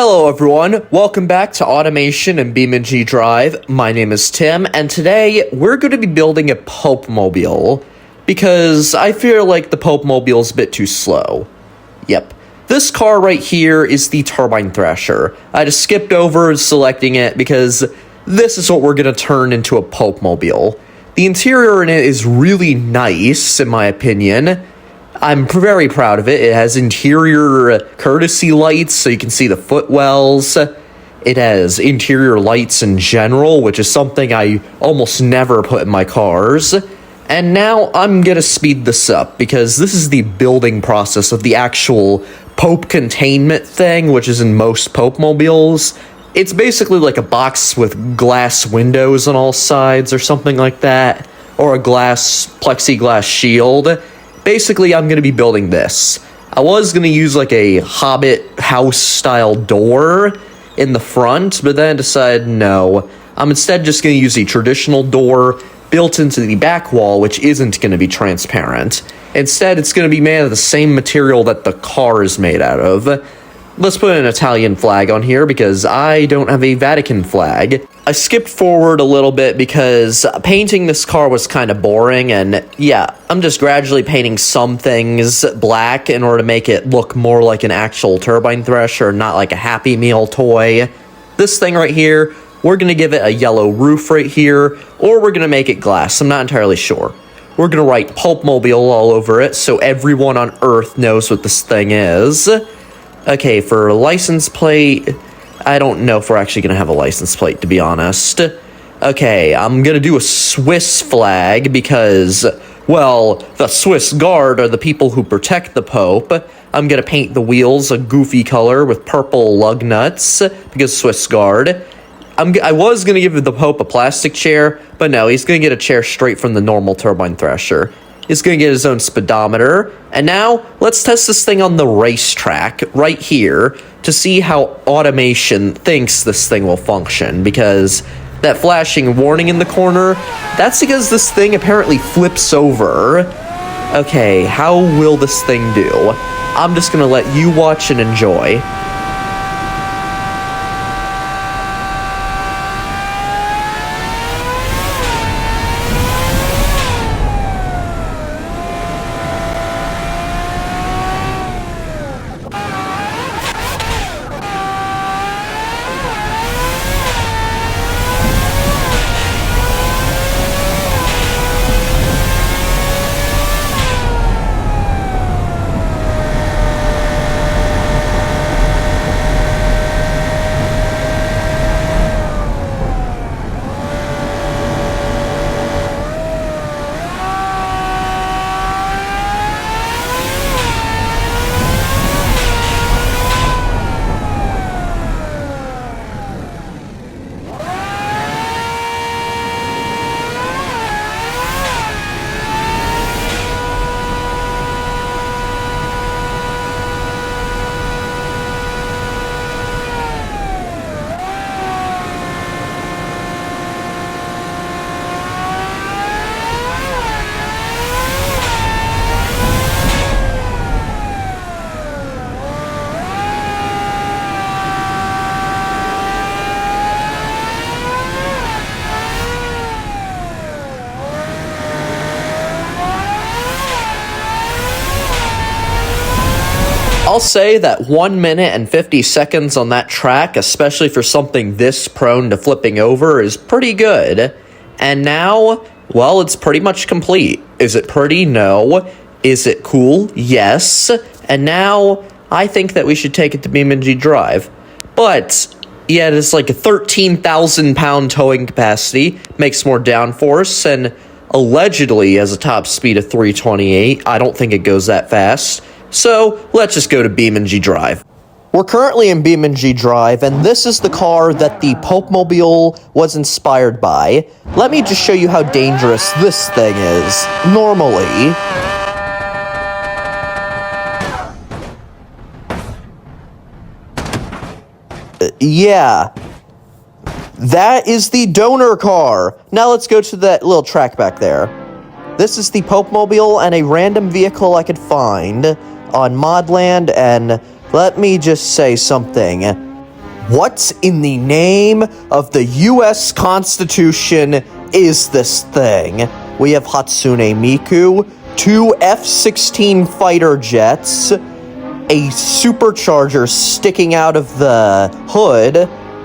Hello everyone, welcome back to Automation and BeamNG Drive. My name is Tim, and today we're going to be building a Pope Mobile, because I feel like the Pope Mobile is a bit too slow. Yep, this car right here is the Turbine Thrasher. I just skipped over selecting it because this is what we're going to turn into a Pope Mobile. The interior in it is really nice, in my opinion. I'm very proud of it. It has interior courtesy lights, so you can see the footwells. It has interior lights in general, which is something I almost never put in my cars. And now I'm gonna speed this up, because this is the building process of the actual Pope containment thing, which is in most Pope mobiles. It's basically like a box with glass windows on all sides, or something like that. Or a plexiglass shield. Basically, I'm going to be building this. I was going to use like a Hobbit house-style door in the front, but then I decided no. I'm instead just going to use a traditional door built into the back wall, which isn't going to be transparent. Instead, it's going to be made of the same material that the car is made out of. Let's put an Italian flag on here because I don't have a Vatican flag. I skipped forward a little bit because painting this car was kind of boring, and yeah, I'm just gradually painting some things black in order to make it look more like an actual Turbine Thrasher, not like a Happy Meal toy. This thing right here, we're going to give it a yellow roof right here, or we're going to make it glass. I'm not entirely sure. We're going to write Pulp Mobile all over it so everyone on Earth knows what this thing is. Okay, for license plate, I don't know if we're actually going to have a license plate, to be honest. Okay, I'm going to do a Swiss flag because, well, the Swiss Guard are the people who protect the Pope. I'm going to paint the wheels a goofy color with purple lug nuts because Swiss Guard. I was going to give the Pope a plastic chair, but no, he's going to get a chair straight from the normal Turbine Thrasher. He's going to get his own speedometer. And now, let's test this thing on the racetrack right here to see how automation thinks this thing will function. Because that flashing warning in the corner, that's because this thing apparently flips over. Okay, how will this thing do? I'm just going to let you watch and enjoy. I'll say that 1 minute and 50 seconds on that track, especially for something this prone to flipping over, is pretty good. And now, well, it's pretty much complete. Is it pretty? No. Is it cool? Yes. And now, I think that we should take it to BeamNG Drive. But, yeah, it is like a 13,000 pound towing capacity, makes more downforce, and allegedly has a top speed of 328. I don't think it goes that fast. So, let's just go to BeamNG Drive. We're currently in BeamNG Drive, and this is the car that the Pope Mobile was inspired by. Let me just show you how dangerous this thing is. Normally, yeah. That is the donor car. Now let's go to that little track back there. This is the Pope Mobile and a random vehicle I could find on Modland, and let me just say something. What in the name of the U.S. Constitution is this thing? We have Hatsune Miku, 2 F-16 fighter jets, a supercharger sticking out of the hood.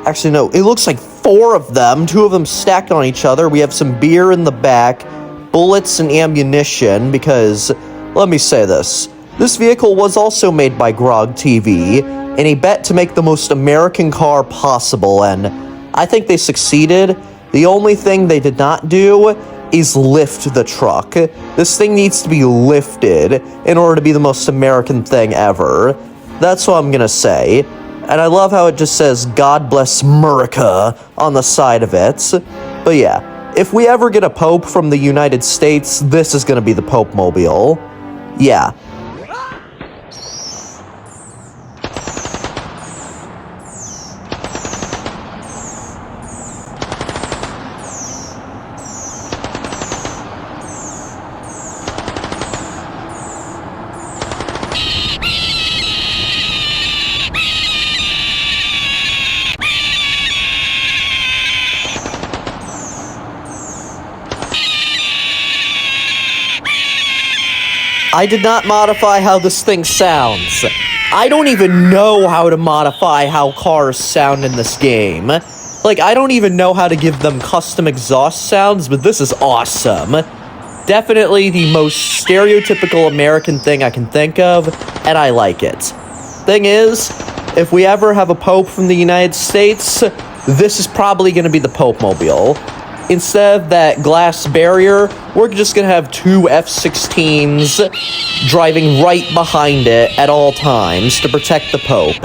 Actually, no, it looks like 4 of them, 2 of them stacked on each other. We have some beer in the back, bullets and ammunition, because, let me say this, this vehicle was also made by Grog TV, in a bet to make the most American car possible, and I think they succeeded. The only thing they did not do is lift the truck. This thing needs to be lifted in order to be the most American thing ever. That's what I'm gonna say. And I love how it just says, God bless America on the side of it. But yeah, if we ever get a Pope from the United States, this is gonna be the Pope Mobile. Yeah. I did not modify how this thing sounds. I don't even know how to modify how cars sound in this game. Like, I don't even know how to give them custom exhaust sounds, but this is awesome. Definitely the most stereotypical American thing I can think of, and I like it. Thing is, if we ever have a Pope from the United States, this is probably going to be the Pope Mobile. Instead of that glass barrier, we're just gonna have 2 F-16s driving right behind it at all times to protect the Pope.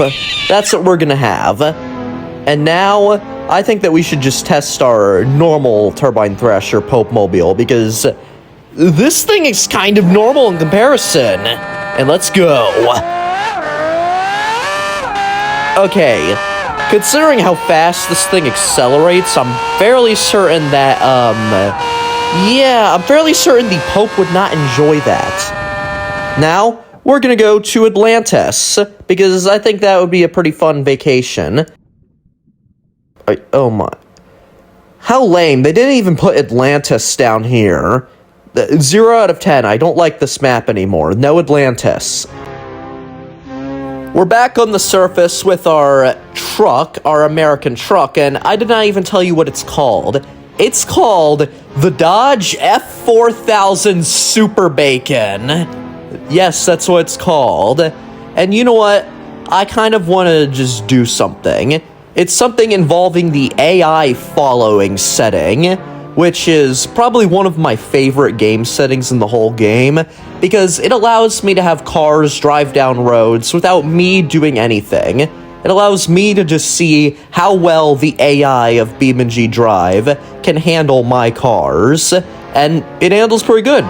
That's what we're gonna have. And now, I think that we should just test our normal Turbine Thrasher Pope Mobile, because this thing is kind of normal in comparison. And let's go. Okay. Considering how fast this thing accelerates, I'm fairly certain that, I'm fairly certain the Pope would not enjoy that. Now, we're gonna go to Atlantis, because I think that would be a pretty fun vacation. Oh my. How lame, they didn't even put Atlantis down here. 0 out of 10, I don't like this map anymore. No Atlantis. We're back on the surface with our truck, our American truck, and I did not even tell you what it's called. It's called the Dodge F4000 Super Bacon. Yes, that's what it's called. And you know what? I kind of want to just do something. It's something involving the AI following setting, which is probably one of my favorite game settings in the whole game, because it allows me to have cars drive down roads without me doing anything. It allows me to just see how well the AI of BeamNG Drive can handle my cars, and it handles pretty good.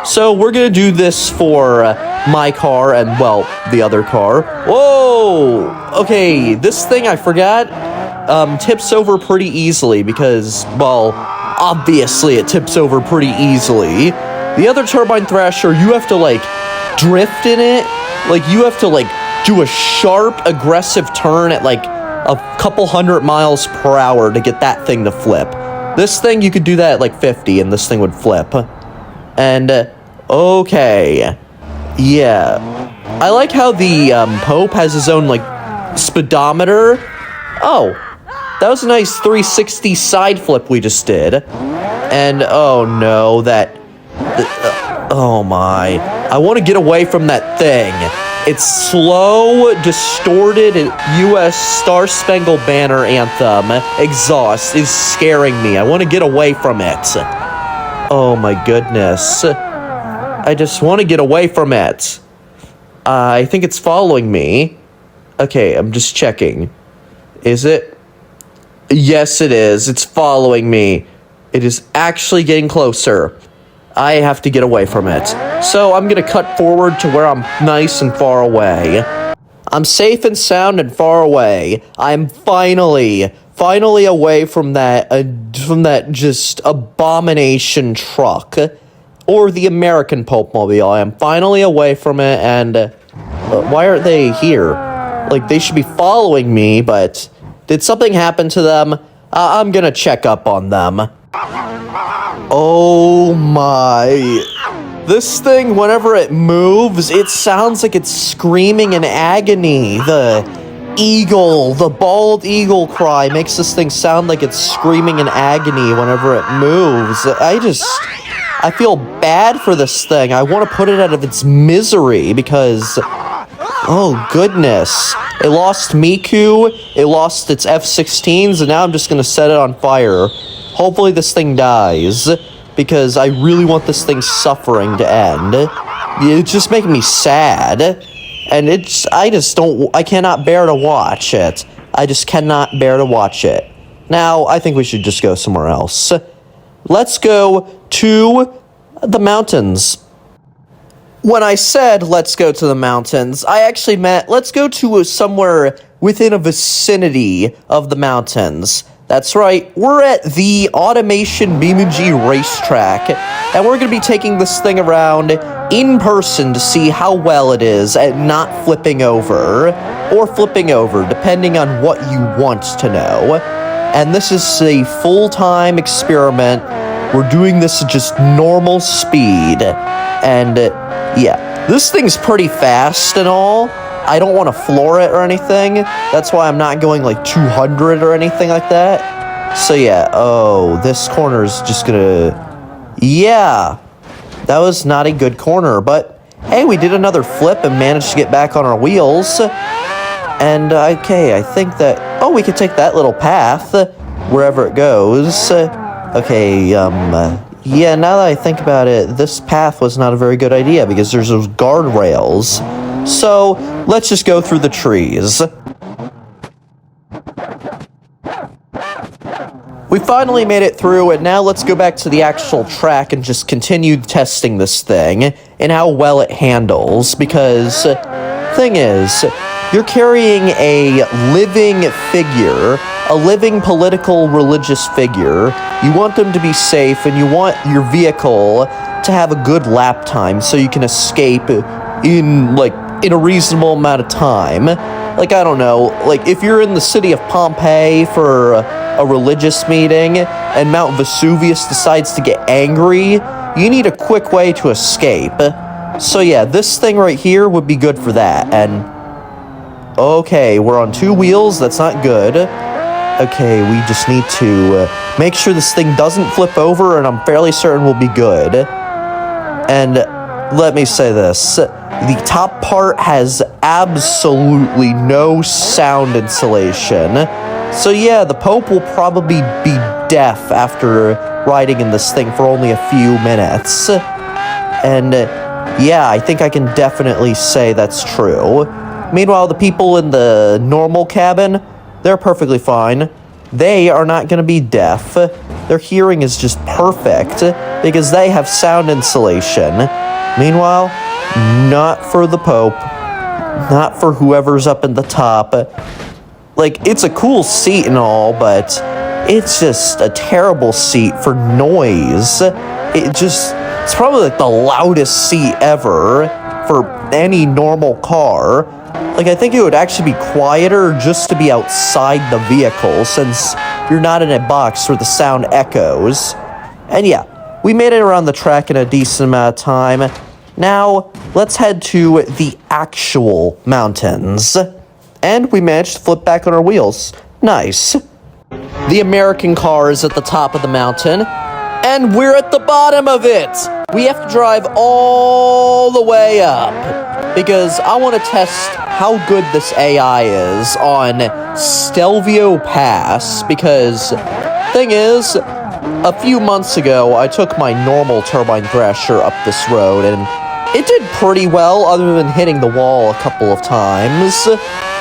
So we're gonna do this for my car and, well, the other car. Whoa! Okay, this thing, I forgot, tips over pretty easily because, well, obviously it tips over pretty easily. The other Turbine Thrasher, you have to, like, drift in it. Like, you have to, like, do a sharp, aggressive turn at, like, a couple 100 miles per hour to get that thing to flip. This thing, you could do that at, like, 50, and this thing would flip. And, okay. Yeah. I like how the, Pope has his own, like, speedometer. Oh. That was a nice 360 side flip we just did. And, oh no, oh my. I want to get away from that thing. Its slow, distorted U.S. Star Spangled Banner anthem exhaust is scaring me. I want to get away from it. Oh my goodness. I just want to get away from it. I think it's following me. Okay, I'm just checking. Is it? Yes, it is. It's following me. It is actually getting closer. I have to get away from it. So I'm going to cut forward to where I'm nice and far away. I'm safe and sound and far away. I'm finally away from that just abomination truck. Or the American Pope Mobile. I am finally away from it, and why aren't they here? Like, they should be following me, but Did something happen to them? I'm gonna check up on them. Oh my. This thing, whenever it moves, it sounds like it's screaming in agony. The bald eagle cry makes this thing sound like it's screaming in agony whenever it moves. I feel bad for this thing. I want to put it out of its misery because, oh goodness. It lost Miku, it lost its F-16s, and now I'm just going to set it on fire. Hopefully this thing dies, because I really want this thing's suffering to end. It's just making me sad, and I cannot bear to watch it. I just cannot bear to watch it. Now, I think we should just go somewhere else. Let's go to the mountains. When I said let's go to the mountains, I actually meant let's go to somewhere within a vicinity of the mountains. That's right, we're at the Automation BeamNG racetrack, and we're going to be taking this thing around in person to see how well it is at not flipping over, or flipping over, depending on what you want to know. And this is a full-time experiment. We're doing this at just normal speed, and yeah, this thing's pretty fast and all. I don't want to floor it or anything. That's why I'm not going like 200 or anything like that. So yeah, oh, this corner's just gonna... Yeah, that was not a good corner, but hey, we did another flip and managed to get back on our wheels. And okay, I think that... Oh, we could take that little path wherever it goes. Okay, yeah, now that I think about it, this path was not a very good idea because there's those guardrails. So, let's just go through the trees. We finally made it through, and now let's go back to the actual track and just continue testing this thing and how well it handles, because thing is, you're carrying a living figure, a living political religious figure. You want them to be safe, and you want your vehicle to have a good lap time so you can escape in a reasonable amount of time. Like, I don't know, like if you're in the city of Pompeii for a religious meeting and Mount Vesuvius decides to get angry, you need a quick way to escape. So yeah, this thing right here would be good for that. And okay, we're on two wheels, that's not good. Okay, we just need to make sure this thing doesn't flip over, and I'm fairly certain we'll be good. And let me say this, the top part has absolutely no sound insulation. So yeah, the Pope will probably be deaf after riding in this thing for only a few minutes. And yeah, I think I can definitely say that's true. Meanwhile, the people in the normal cabin, they're perfectly fine. They are not going to be deaf. Their hearing is just perfect because they have sound insulation. Meanwhile, not for the Pope, not for whoever's up in the top. Like, it's a cool seat and all, but it's just a terrible seat for noise. It's probably like the loudest seat ever for any normal car. Like, I think it would actually be quieter just to be outside the vehicle, since you're not in a box where the sound echoes. And yeah, we made it around the track in a decent amount of time. Now, let's head to the actual mountains. And we managed to flip back on our wheels. Nice. The American car is at the top of the mountain, and we're at the bottom of it. We have to drive all the way up, because I want to test how good this AI is on Stelvio Pass, because thing is, a few months ago, I took my normal turbine thrasher up this road, and it did pretty well, other than hitting the wall a couple of times.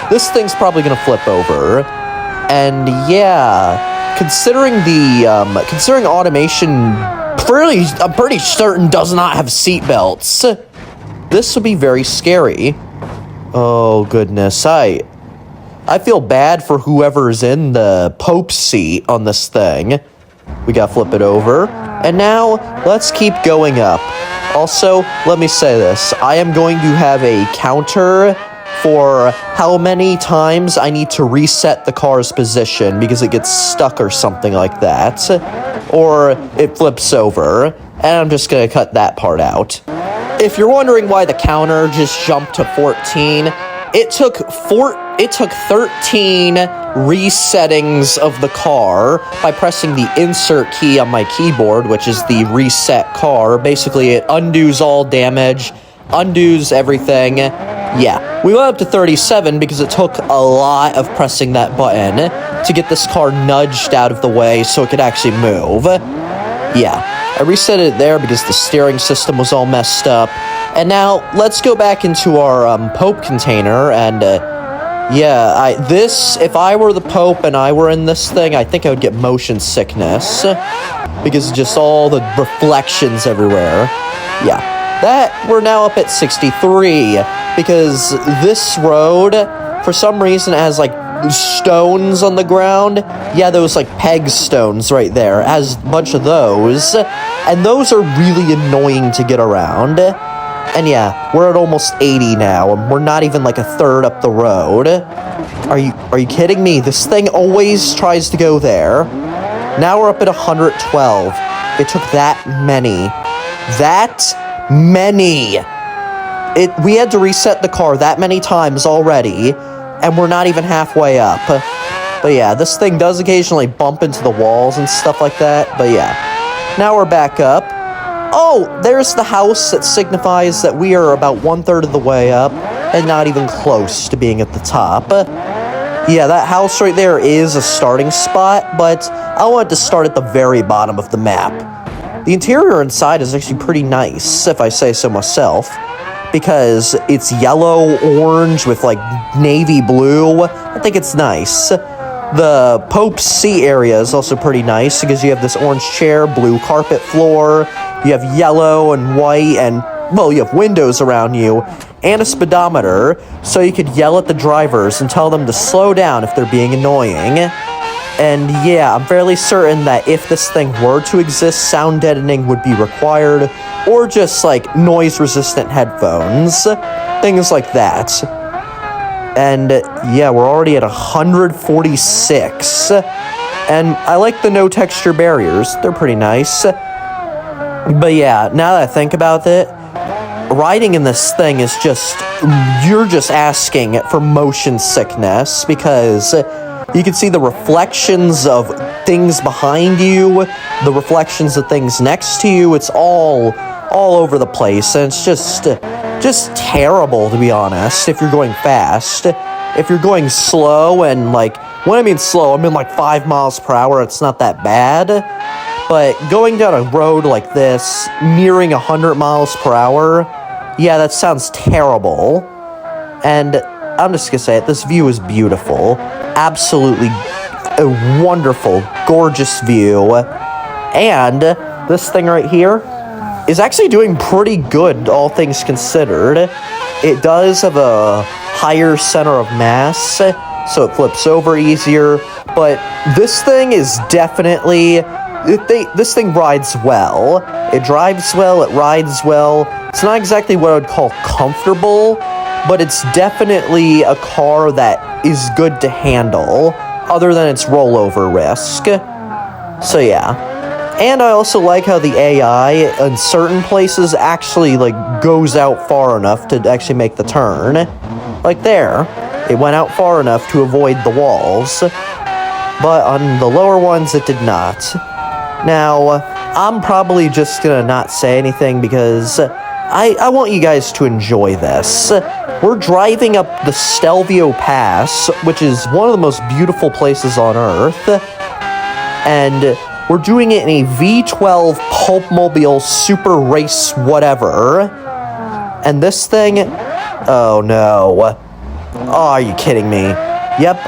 This thing's probably gonna flip over. And yeah, considering automation, I'm pretty certain does not have seatbelts. This would be very scary. Oh goodness, I feel bad for whoever's in the Pope seat on this thing. We gotta flip it over. And now, let's keep going up. Also, let me say this. I am going to have a counter for how many times I need to reset the car's position because it gets stuck or something like that, or it flips over, and I'm just gonna cut that part out. If you're wondering why the counter just jumped to 14, it took 13 resettings of the car by pressing the insert key on my keyboard, which is the reset car. Basically, it undoes all damage, undoes everything. Yeah, we went up to 37 because it took a lot of pressing that button to get this car nudged out of the way so it could actually move. Yeah, I reset it there because the steering system was all messed up. And now, let's go back into our Pope container, and yeah, if I were the Pope and I were in this thing, I think I would get motion sickness because of just all the reflections everywhere. Yeah, we're now up at 63 because this road, for some reason, has like stones on the ground. Yeah, those like peg stones right there. It has a bunch of those, and those are really annoying to get around. And yeah, we're at almost 80 now, and we're not even like a third up the road. Are you kidding me? This thing always tries to go there. Now we're up at 112. It took that many. We had to reset the car that many times already, and we're not even halfway up. But yeah, this thing does occasionally bump into the walls and stuff like that. But yeah, now we're back up. Oh, there's the house that signifies that we are about 1/3 of the way up and not even close to being at the top. Yeah, that house right there is a starting spot, but I wanted to start at the very bottom of the map. The interior inside is actually pretty nice, if I say so myself, because it's yellow, orange with like navy blue. I think it's nice. The Pope's seat area is also pretty nice because you have this orange chair, blue carpet floor, you have yellow and white, and, well, you have windows around you, and a speedometer, so you could yell at the drivers and tell them to slow down if they're being annoying. And yeah, I'm fairly certain that if this thing were to exist, sound deadening would be required, or just, like, noise-resistant headphones, things like that. And yeah, we're already at 146, and I like the no texture barriers, they're pretty nice. But yeah, now that I think about it, riding in this thing is you're just asking for motion sickness, because you can see the reflections of things behind you, the reflections of things next to you. It's all over the place, and it's just terrible, to be honest, if you're going fast. If you're going slow, and like, when I mean slow, I mean like 5 miles per hour, it's not that bad. But going down a road like this, nearing 100 miles per hour, yeah, that sounds terrible. And I'm just gonna say it, this view is beautiful. Absolutely a wonderful, gorgeous view. And this thing right here is actually doing pretty good, all things considered. It does have a higher center of mass, so it flips over easier, but this thing is definitely... This thing rides well. It drives well, it rides well. It's not exactly what I would call comfortable, but it's definitely a car that is good to handle, other than its rollover risk. So yeah. And I also like how the AI in certain places actually like goes out far enough to actually make the turn. Like there, it went out far enough to avoid the walls, but on the lower ones it did not. Now, I'm probably just gonna not say anything because I want you guys to enjoy this. We're driving up the Stelvio Pass, which is one of the most beautiful places on Earth, and we're doing it in a V12 Pulpmobile Super Race whatever, and this thing, oh no, oh, are you kidding me? Yep,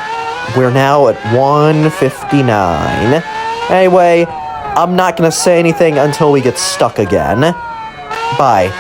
we're now at 159. Anyway, I'm not gonna say anything until we get stuck again. Bye.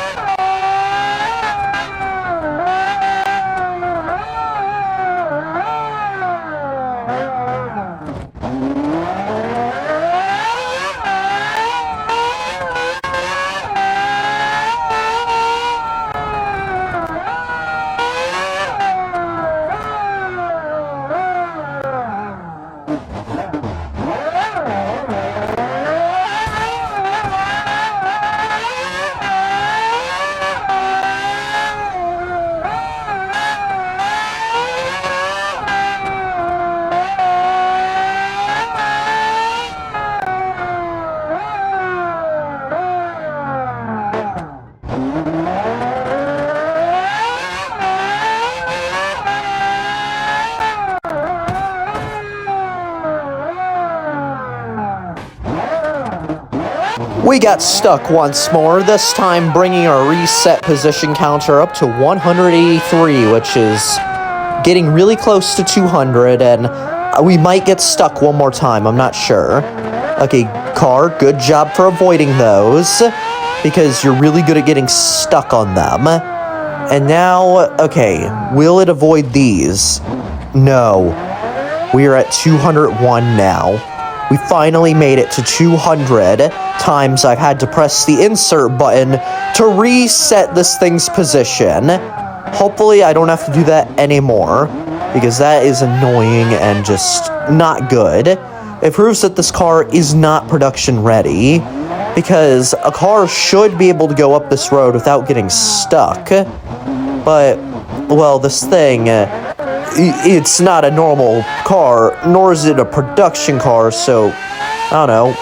We got stuck once more, this time bringing our reset position counter up to 183, which is getting really close to 200, and we might get stuck one more time, I'm not sure. Okay, car, good job for avoiding those, because you're really good at getting stuck on them. And now, okay, will it avoid these? No. We are at 201 now. We finally made it to 200 times I've had to press the insert button to reset this thing's position. Hopefully I don't have to do that anymore, because that is annoying and just not good. It proves that this car is not production ready, because a car should be able to go up this road without getting stuck. But, well, this thing, it's not a normal car, nor is it a production car, so, I don't know,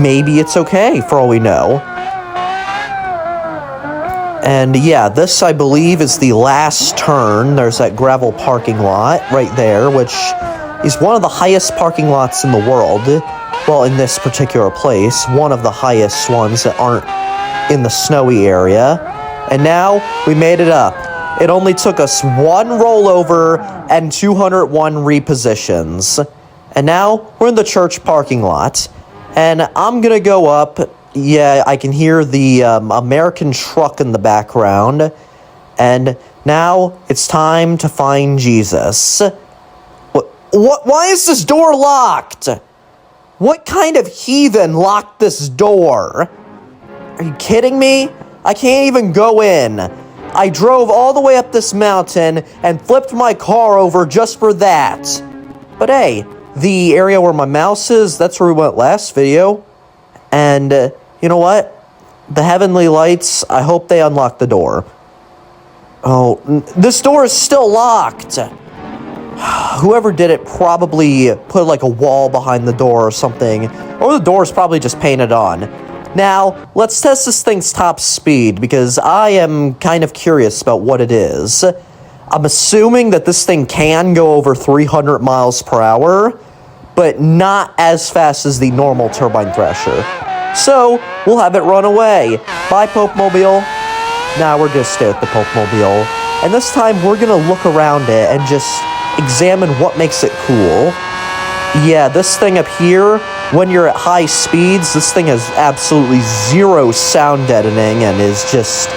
maybe it's okay for all we know. And yeah, this, I believe, is the last turn. There's that gravel parking lot right there, which is one of the highest parking lots in the world. Well, in this particular place, one of the highest ones that aren't in the snowy area. And now, we made it up. It only took us one rollover and 201 repositions. And now, we're in the church parking lot. And I'm gonna go up. Yeah, I can hear the American truck in the background. And now, it's time to find Jesus. What? Why is this door locked? What kind of heathen locked this door? Are you kidding me? I can't even go in. I drove all the way up this mountain and flipped my car over just for that. But hey, the area where my mouse is, that's where we went last video. And you know what? The heavenly lights, I hope they unlock the door. Oh, this door is still locked. Whoever did it probably put like a wall behind the door or something. Or the door is probably just painted on. Now, let's test this thing's top speed, because I am kind of curious about what it is. I'm assuming that this thing can go over 300 miles per hour, but not as fast as the normal turbine thrasher. So, we'll have it run away. Bye, Pope Mobile. Now we're gonna stay with the Pope Mobile. And this time, we're gonna look around it and just examine what makes it cool. Yeah, this thing up here, when you're at high speeds, this thing has absolutely zero sound deadening and is just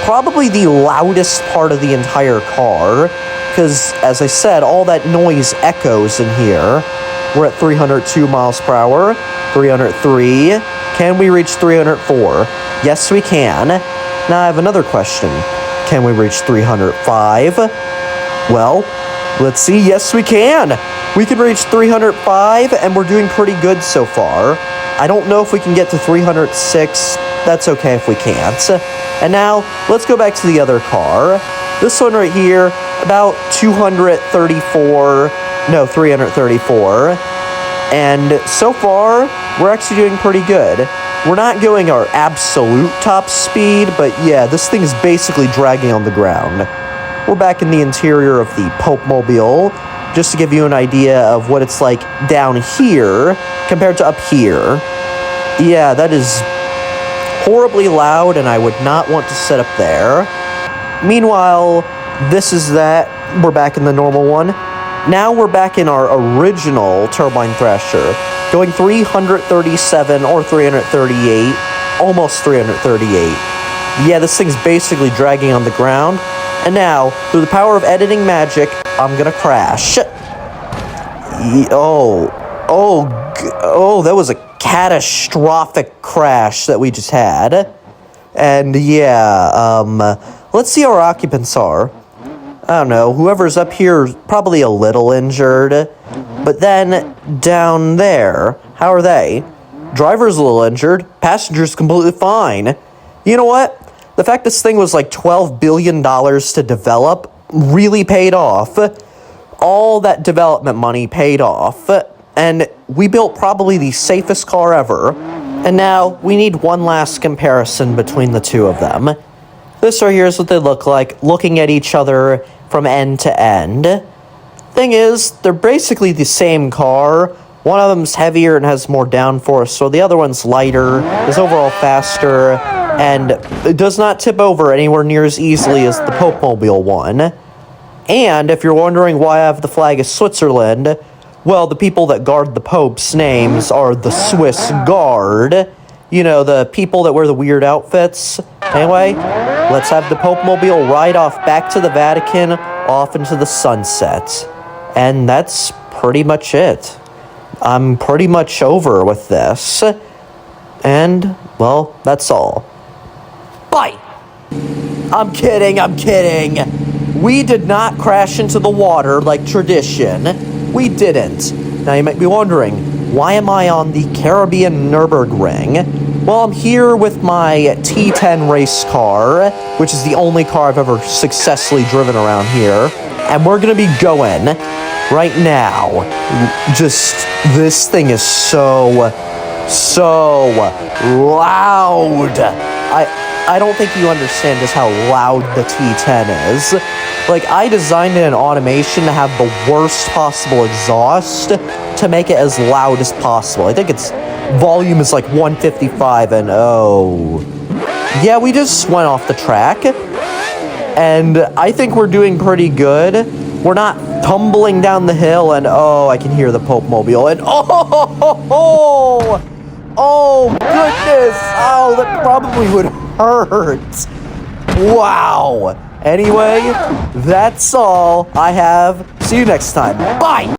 probably the loudest part of the entire car. Because, as I said, all that noise echoes in here. We're at 302 miles per hour, 303. Can we reach 304? Yes, we can. Now I have another question. Can we reach 305? Well, let's see. Yes, we can. We can reach 305, and we're doing pretty good so far. I don't know if we can get to 306. That's okay if we can't. And now, let's go back to the other car. This one right here, about 234, no, 334. And so far, we're actually doing pretty good. We're not going our absolute top speed, but yeah, this thing is basically dragging on the ground. We're back in the interior of the Pope Mobile, just to give you an idea of what it's like down here compared to up here. Yeah, that is horribly loud, and I would not want to sit up there. Meanwhile, this is that. We're back in the normal one. Now we're back in our original turbine thrasher, going 337 or 338, almost 338. Yeah, this thing's basically dragging on the ground. And now, through the power of editing magic, I'm gonna crash. Oh, that was a catastrophic crash that we just had. And yeah, let's see how our occupants are. I don't know, whoever's up here is probably a little injured. But then, down there, how are they? Driver's a little injured, passenger's completely fine. You know what? The fact this thing was like $12 billion to develop really paid off. All that development money paid off. And we built probably the safest car ever. And now, we need one last comparison between the two of them. This right here is what they look like, looking at each other from end to end. Thing is, they're basically the same car, One of them's heavier and has more downforce, so the other one's lighter, is overall faster, and it does not tip over anywhere near as easily as the Pope Mobile one. And if you're wondering why I have the flag of Switzerland, well, the people that guard the Pope's names are the Swiss Guard. You know, the people that wear the weird outfits. Anyway, let's have the Pope Mobile ride off back to the Vatican, off into the sunset. And that's pretty much it. I'm pretty much over with this. And, well, that's all. Bye! I'm kidding. We did not crash into the water like tradition. We didn't. Now you might be wondering, why am I on the Caribbean Nürburgring? Well, I'm here with my T10 race car, which is the only car I've ever successfully driven around here. And we're gonna be going right now. Just, this thing is so loud. I don't think you understand just how loud the T10 is. Like, I designed it in automation to have the worst possible exhaust to make it as loud as possible. I think its volume is like 155, and oh. Yeah, we just went off the track. And I think we're doing pretty good. We're not tumbling down the hill, and oh, I can hear the Pope Mobile, and oh goodness, oh, that probably would hurt. Wow. Anyway, that's all I have. See you next time. Bye.